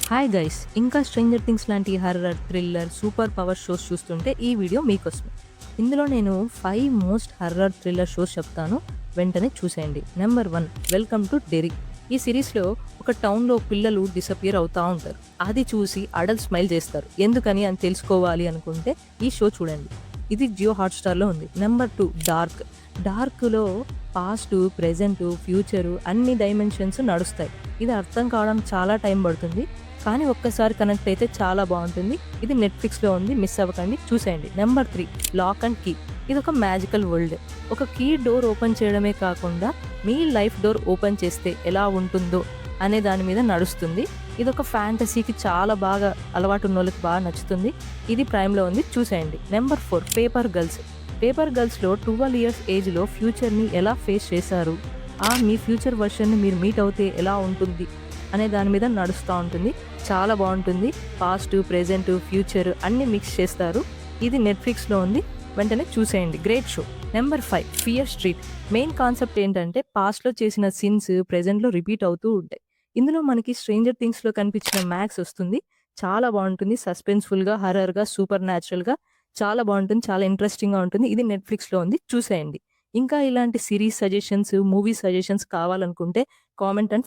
Hi guys! ఇంకా 'stranger things' లాంటి horror, thriller, super power shows చూస్తుంటే ఈ వీడియో మీకోసమే. ఇందులో నేను 5 మోస్ట్ హర్రర్, థ్రిల్లర్ షోస్ చెప్తాను. వెంటనే చూసేయండి. Number 1 'welcome to Derry'. ఈ సిరీస్‌లో ఒక టౌన్‌లో పిల్లలు డిసపియర్ అవుతా ఉంటారు. అది చూసి అడల్ట్స్ స్మైల్ చేస్తారు. ఎందుకని అని తెలుసుకోవాలి అనుకుంటే ఈ షో చూడండి. ఇది జియో హాట్‌స్టార్‌లో ఉంది. Number 2 dark. డార్క్‌లో పాస్టు, ప్రెజెంటు, ఫ్యూచరు అన్ని డైమెన్షన్స్ నడుస్తాయి. ఇది అర్థం కావడానికి చాలా టైం పడుతుంది. కానీ ఒక్కసారి కనెక్ట్ అయితే చాలా బావుంటుంది. ఇది నెట్‌ఫ్లిక్స్‌లో ఉంది. మిస్ అవ్వకండి. చూసేయండి. Number 3 lock and key. ఇదొక మ్యాజికల్ వరల్డ్. ఒక కీ డోర్ ఓపెన్ చేయడమే కాకుండా మీ లైఫ్ డోర్ ఓపెన్ చేస్తే ఎలా ఉంటుందో అనే దాని మీద నడుస్తుంది. ఇదొక ఫ్యాంటసీకి చాలా బాగా అలవాటున్నోళ్ళకి బాగా నచ్చుతుంది. ఇది ప్రైమ్‌లో ఉంది. చూసేయండి. Number 4 paper girls. పేపర్ గర్ల్స్‌లో 12 ఇయర్స్ ఏజ్‌లో ఫ్యూచర్‌ని ఎలా ఫేస్ చేశారు? మీ ఫ్యూచర్ వర్షన్‌ని మీరు మీట్ అవుతే ఎలా ఉంటుంది? అనే దాని మీద నడుస్తా ఉంటుంది. చాలా బావుంటుంది. పాస్టు, ప్రెజెంటు, ఫ్యూచర్ అన్నీ మిక్స్ చేస్తారు. ఇది నెట్‌ఫ్లిక్స్‌లో ఉంది. వెంటనే చూసేయండి. Great show. Number 5 fear street. Main concept ఏంటంటే పాస్ట్‌లో చేసిన సిన్స్ ప్రెజెంట్‌లో రిపీట్ అవుతూ ఉంటాయి. ఇందులో మనకి 'స్ట్రేంజర్ థింగ్స్‌లో' కనిపించిన మ్యాక్స్ వస్తుంది. చాలా బావుంటుంది. సస్పెన్స్‌ఫుల్‌గా, హర్రర్‌గా, సూపర్ న్యాచురల్‌గా చాలా బావుంటుంది. చాలా ఇంట్రెస్టింగ్‌గా ఉంటుంది. ఇది నెట్‌ఫ్లిక్స్‌లో ఉంది. చూసేయండి. ఇంకా ఇలాంటి సీరీస్ సజెషన్స్, మూవీ సజెషన్స్ కావాలనుకుంటే కామెంట్ అండ్